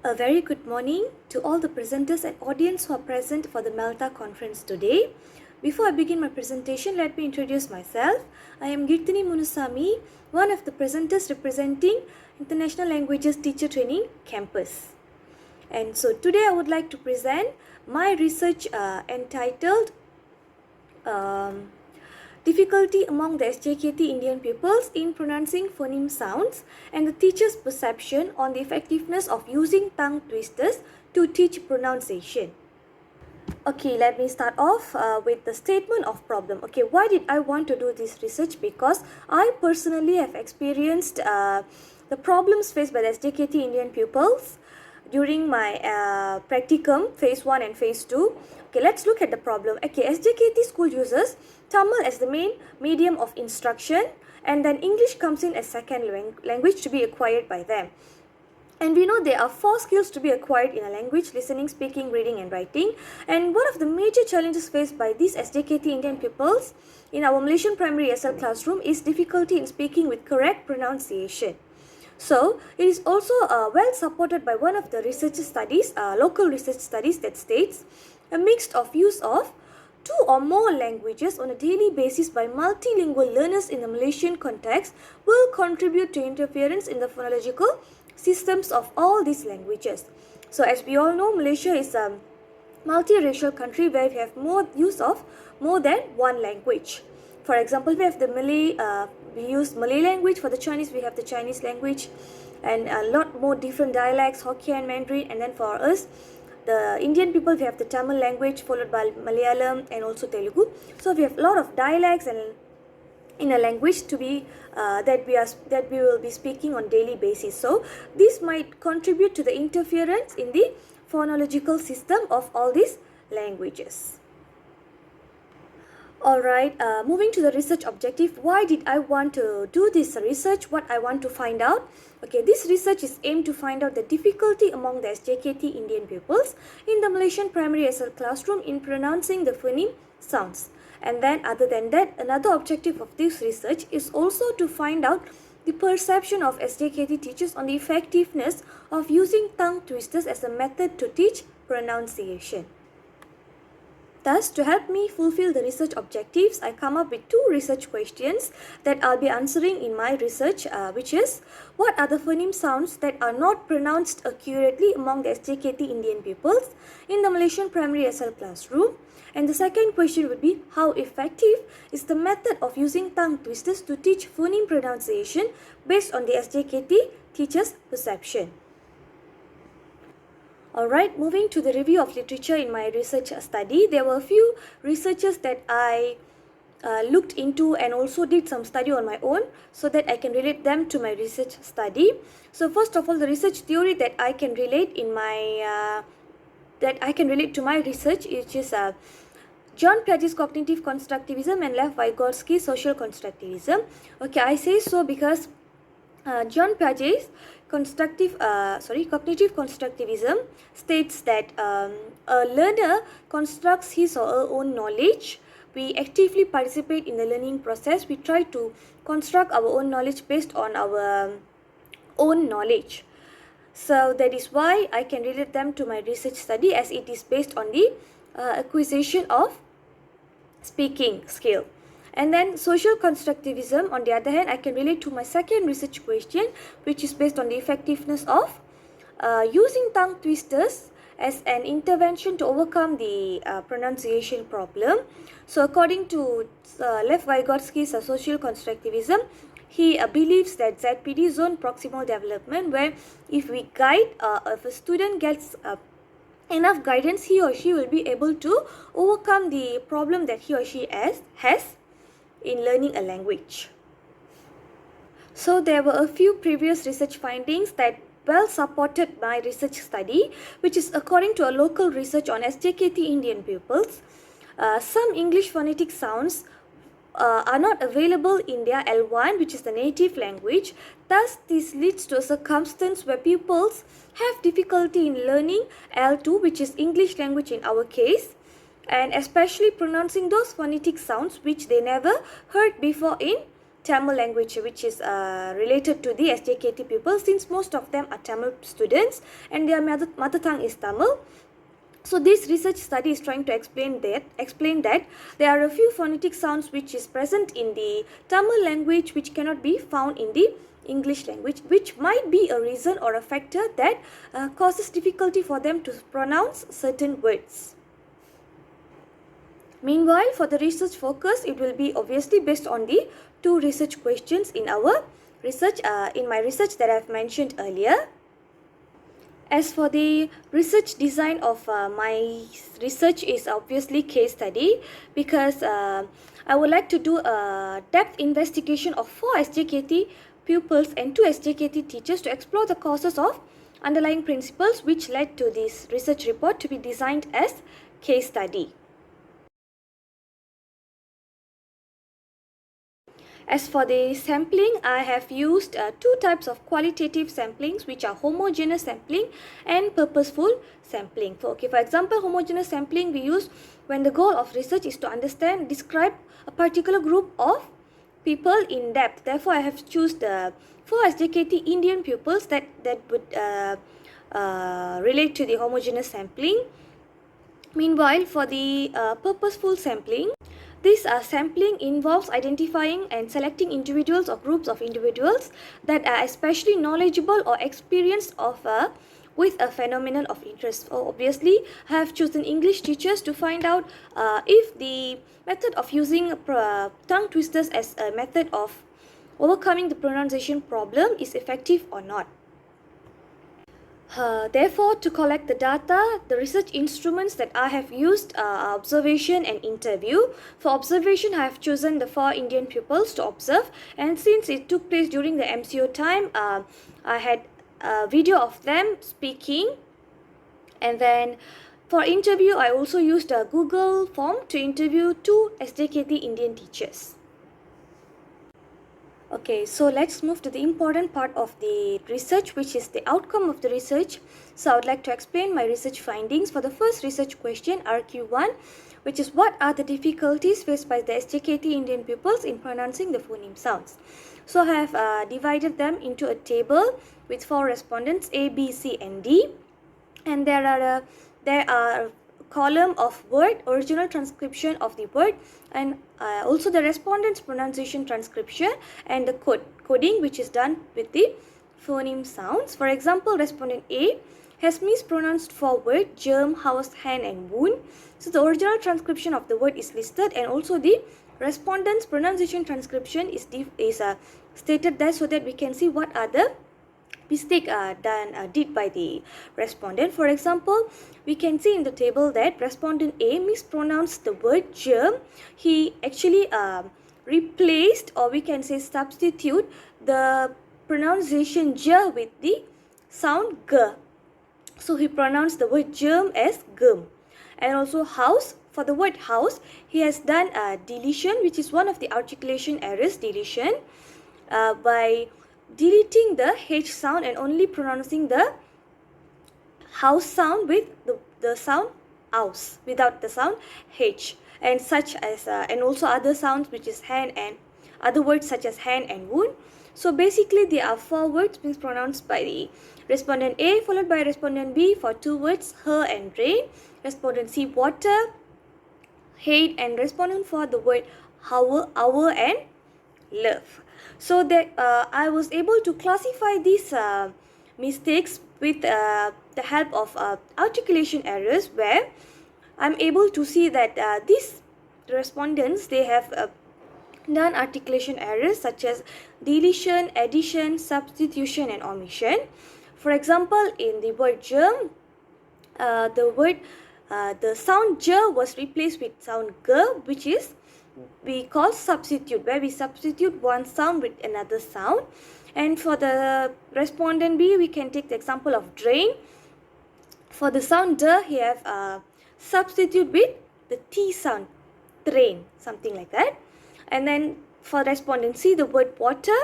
A very good morning to all the presenters and audience who are present for the Malta conference today. Before I begin my presentation, let me introduce myself. I am Girtini Munusami, one of the presenters representing International Languages Teacher Training Campus. And so today I would like to present my research entitled Difficulty among the SJKT Indian pupils in pronouncing phoneme sounds and the teacher's perception on the effectiveness of using tongue twisters to teach pronunciation. Okay, let me start off with the statement of problem. Okay, why did I want to do this research? Because I personally have experienced the problems faced by the SJKT Indian pupils during my practicum phase 1 and phase 2. Okay, let's look at the problem. Okay, SJKT school uses Tamil as the main medium of instruction, and then English comes in as second language to be acquired by them. And we know there are 4 skills to be acquired in a language: listening, speaking, reading and writing. And one of the major challenges faced by these SJKT Indian pupils in our Malaysian primary SL classroom is difficulty in speaking with correct pronunciation. So, it is also well supported by one of the research studies, local research studies, that states a mix of use of 2 or more languages on a daily basis by multilingual learners in the Malaysian context will contribute to interference in the phonological systems of all these languages. So, as we all know, Malaysia is a multiracial country where we have more use of more than one language. For example, we have the Malay, we use Malay language. For the Chinese, we have the Chinese language, and a lot more different dialects, Hokkien, Mandarin, and then for us, the Indian people, we have the Tamil language followed by Malayalam and also Telugu. So we have a lot of dialects and in a language to be that we will be speaking on daily basis. So this might contribute to the interference in the phonological system of all these languages. Alright, moving to the research objective. Why did I want to do this research? What I want to find out? Okay, this research is aimed to find out the difficulty among the SJKT Indian pupils in the Malaysian primary SL classroom in pronouncing the phoneme sounds. And then other than that, another objective of this research is also to find out the perception of SJKT teachers on the effectiveness of using tongue twisters as a method to teach pronunciation. Thus, to help me fulfill the research objectives, I come up with 2 research questions that I'll be answering in my research, which is, what are the phoneme sounds that are not pronounced accurately among the SJKT Indian pupils in the Malaysian primary SL classroom? And the second question would be, how effective is the method of using tongue twisters to teach phoneme pronunciation based on the SJKT teacher's perception? Alright, moving to the review of literature in my research study, there were a few researches that I looked into and also did some study on my own so that I can relate them to my research study. So first of all, the research theory that I can relate in my to my research, which is John Piaget's cognitive constructivism and Lev Vygotsky's social constructivism. Okay, I say so because John Piaget's cognitive constructivism states that a learner constructs his or her own knowledge. We actively participate in the learning process. We try to construct our own knowledge based on our own knowledge. So that is why I can relate them to my research study, as it is based on the acquisition of speaking skill. And then social constructivism, on the other hand, I can relate to my second research question, which is based on the effectiveness of using tongue twisters as an intervention to overcome the pronunciation problem. So according to Lev Vygotsky's social constructivism, he believes that ZPD, zone proximal development, where if we guide, if a student gets enough guidance, he or she will be able to overcome the problem that he or she has in learning a language. So there were a few previous research findings that well supported my research study, which is according to a local research on SJKT Indian pupils. Some English phonetic sounds are not available in their L1, which is the native language. Thus, this leads to a circumstance where pupils have difficulty in learning L2, which is English language in our case, and especially pronouncing those phonetic sounds which they never heard before in Tamil language, which is related to the SJKT pupils, since most of them are Tamil students and their mother tongue is Tamil. So this research study is trying to explain that there are a few phonetic sounds which is present in the Tamil language which cannot be found in the English language, which might be a reason or a factor that causes difficulty for them to pronounce certain words. Meanwhile, for the research focus, it will be obviously based on the 2 research questions in our research, in my research that I have mentioned earlier. As for the research design of my research is obviously case study, because I would like to do a depth investigation of 4 SJKT pupils and 2 SJKT teachers to explore the causes of underlying principles which led to this research report to be designed as case study. As for the sampling, I have used 2 types of qualitative samplings, which are homogeneous sampling and purposeful sampling. For example, homogeneous sampling we use when the goal of research is to understand, describe a particular group of people in depth. Therefore, I have chosen the 4 SJKT Indian pupils that would relate to the homogeneous sampling. Meanwhile, for the purposeful sampling, this sampling involves identifying and selecting individuals or groups of individuals that are especially knowledgeable or experienced with a phenomenon of interest. So obviously, I have chosen English teachers to find out if the method of using tongue twisters as a method of overcoming the pronunciation problem is effective or not. Therefore, to collect the data, the research instruments that I have used are observation and interview. For observation, I have chosen the 4 Indian pupils to observe, and since it took place during the MCO time, I had a video of them speaking. And then for interview, I also used a Google form to interview 2 SJKT Indian teachers. Okay, so let's move to the important part of the research, which is the outcome of the research. So I would like to explain my research findings for the first research question, RQ1, which is what are the difficulties faced by the SJKT Indian pupils in pronouncing the phoneme sounds. So I have divided them into a table with 4 respondents, A, B, C and D, and there are column of word, original transcription of the word, and also the respondent's pronunciation transcription and the coding which is done with the phoneme sounds. For example, respondent A has mispronounced 4 words, germ, house, hand and wound. So the original transcription of the word is listed, and also the respondent's pronunciation transcription is stated there, so that we can see what are the mistake did by the respondent. For example, we can see in the table that respondent A mispronounced the word germ. He actually replaced, or we can say substitute, the pronunciation j with the sound g. So he pronounced the word germ as gum. And also house, for the word house, he has done a deletion, which is one of the articulation errors, deletion, by deleting the H sound and only pronouncing the house sound with the sound house without the sound H, and such as and also other sounds which is hand and other words such as hand and wound. So basically there are 4 words mispronounced by the respondent A, followed by respondent B for 2 words, her and rain, respondent C, water, hate, and respondent for the word hour and love. So that I was able to classify these mistakes with the help of articulation errors, where I'm able to see that these respondents, they have done articulation errors such as deletion, addition, substitution and omission. For example, in the word germ, the sound j was replaced with sound g, which is we call substitute, where we substitute one sound with another sound. And for the respondent B, we can take the example of drain. For the sound d, he have substitute with the T sound, train, something like that. And then for respondent C, the word water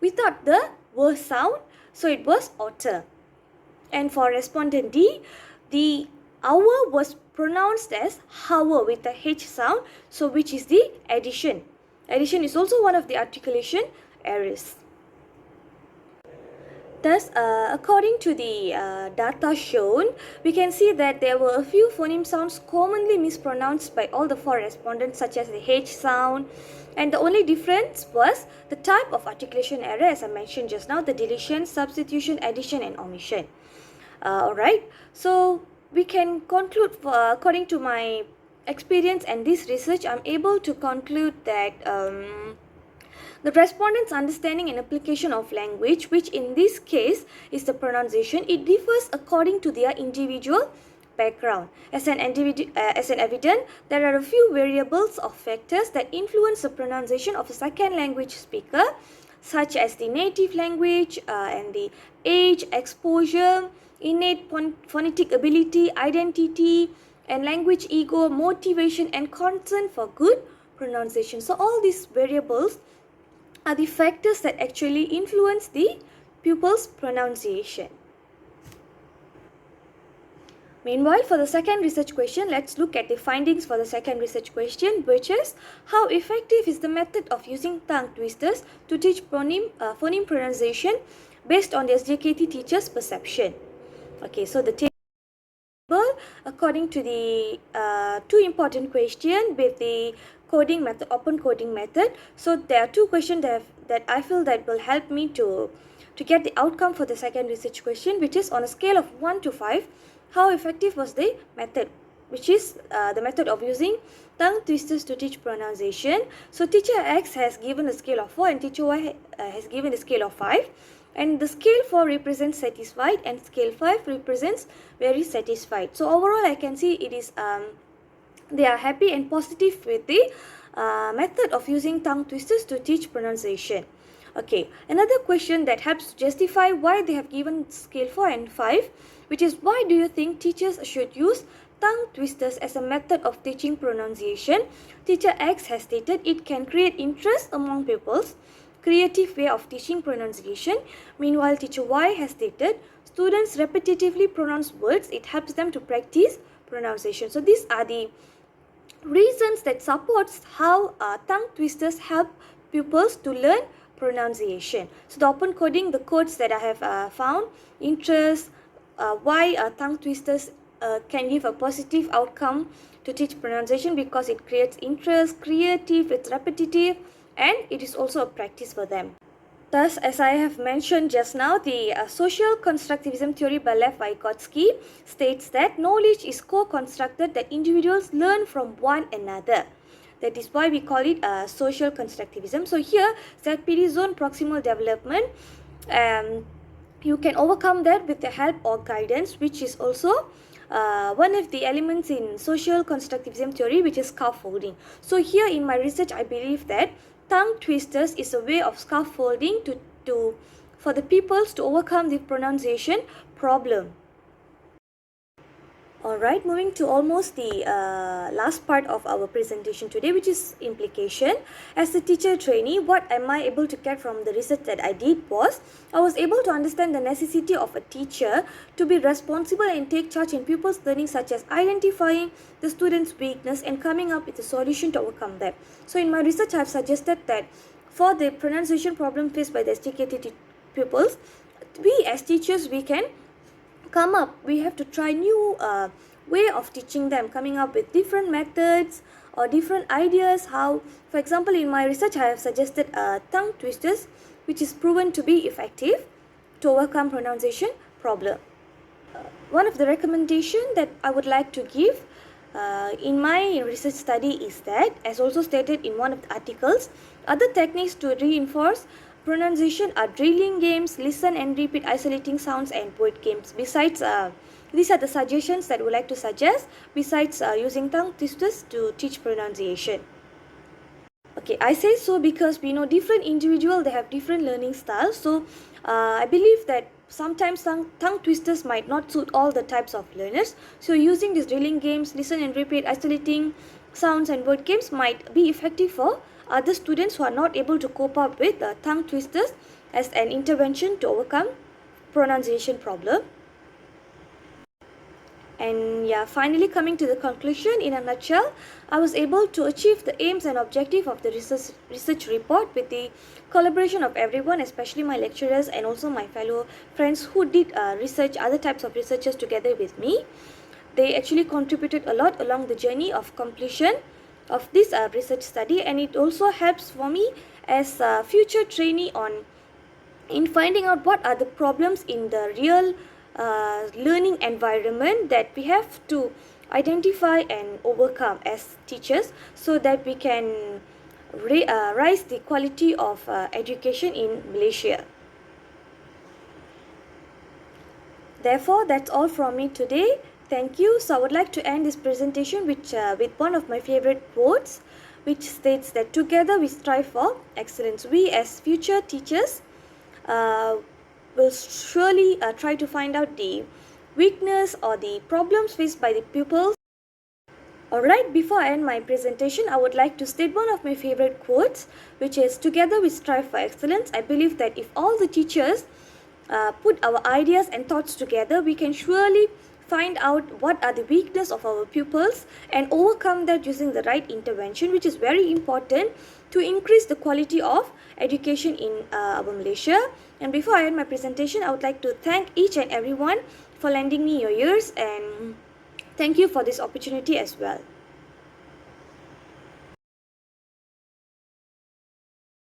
without the w sound, so it was otter. And for respondent D, the hour was pronounced as hour with the H sound, so which is the addition. Addition is also one of the articulation errors. Thus, according to the data shown, we can see that there were a few phoneme sounds commonly mispronounced by all the 4 respondents, such as the H sound, and the only difference was the type of articulation error, as I mentioned just now, the deletion, substitution, addition, and omission. Alright, so we can conclude, according to my experience and this research, I'm able to conclude that the respondents' understanding and application of language, which in this case is the pronunciation, it differs according to their individual background. As an evidence, there are a few variables or factors that influence the pronunciation of a second language speaker, such as the native language and the age, exposure, innate phonetic ability, identity, and language ego, motivation, and concern for good pronunciation. So all these variables are the factors that actually influence the pupil's pronunciation. Meanwhile, for the second research question, let's look at the findings for the second research question, which is how effective is the method of using tongue twisters to teach phoneme pronunciation based on the SJKT teacher's perception. Okay, so the table according to the two important questions with the coding method, open coding method. So there are two questions that I feel that will help me to get the outcome for the second research question, which is on a scale of 1 to 5, how effective was the method, which is the method of using tongue twisters to teach pronunciation. So teacher X has given a scale of 4 and teacher Y has given a scale of 5. And the scale 4 represents satisfied and scale 5 represents very satisfied. So overall I can see it is they are happy and positive with the method of using tongue twisters to teach pronunciation. Okay, another question that helps justify why they have given scale 4 and 5, which is why do you think teachers should use tongue twisters as a method of teaching pronunciation? Teacher X has stated it can create interest among pupils, creative way of teaching pronunciation. Meanwhile, teacher Y has stated students repetitively pronounce words, it helps them to practice pronunciation. So these are the reasons that supports how tongue twisters help pupils to learn pronunciation. So the open coding, the codes that I have found, interest, why tongue twisters can give a positive outcome to teach pronunciation, because it creates interest, creative, it's repetitive, and it is also a practice for them. Thus, as I have mentioned just now, the social constructivism theory by Lev Vygotsky states that knowledge is co-constructed, that individuals learn from one another. That is why we call it social constructivism. So here, ZPD zone proximal development, you can overcome that with the help or guidance, which is also one of the elements in social constructivism theory, which is scaffolding. So here in my research, I believe that tongue twisters is a way of scaffolding for the pupils to overcome the pronunciation problem. Alright, moving to almost the last part of our presentation today, which is implication. As a teacher trainee, what am I able to get from the research that I did was, I was able to understand the necessity of a teacher to be responsible and take charge in pupils' learning, such as identifying the student's weakness and coming up with a solution to overcome them. So in my research, I have suggested that for the pronunciation problem faced by the SJKT pupils, we as teachers, we can we have to try new way of teaching them, coming up with different methods or different ideas. How, for example, in my research I have suggested tongue twisters, which is proven to be effective to overcome pronunciation problem. One of the recommendation that I would like to give in my research study is that, as also stated in one of the articles, other techniques to reinforce pronunciation are drilling games, listen and repeat isolating sounds, and word games. Besides, these are the suggestions that we would like to suggest besides using tongue twisters to teach pronunciation. Okay, I say so because we know different individuals, they have different learning styles. So I believe that sometimes tongue twisters might not suit all the types of learners. So using these drilling games, listen and repeat isolating sounds, and word games might be effective for other students who are not able to cope up with tongue twisters as an intervention to overcome pronunciation problem. And yeah, finally coming to the conclusion, in a nutshell, I was able to achieve the aims and objective of the research report with the collaboration of everyone, especially my lecturers and also my fellow friends who did research, other types of researchers together with me. They actually contributed a lot along the journey of completion of this research study, and it also helps for me as a future trainee on in finding out what are the problems in the real learning environment that we have to identify and overcome as teachers, so that we can rise the quality of education in Malaysia. Therefore, that's all from me today. Thank you. So I would like to end this presentation with one of my favorite quotes, which states that together we strive for excellence. We as future teachers uh, will surely try to find out the weakness or the problems faced by the pupils. Alright, before I end my presentation, I would like to state one of my favorite quotes, which is, together we strive for excellence. I believe that if all the teachers put our ideas and thoughts together, we can surely find out what are the weakness of our pupils and overcome that using the right intervention, which is very important to increase the quality of education in our Malaysia. And before I end my presentation, I would like to thank each and everyone for lending me your ears, and thank you for this opportunity as well.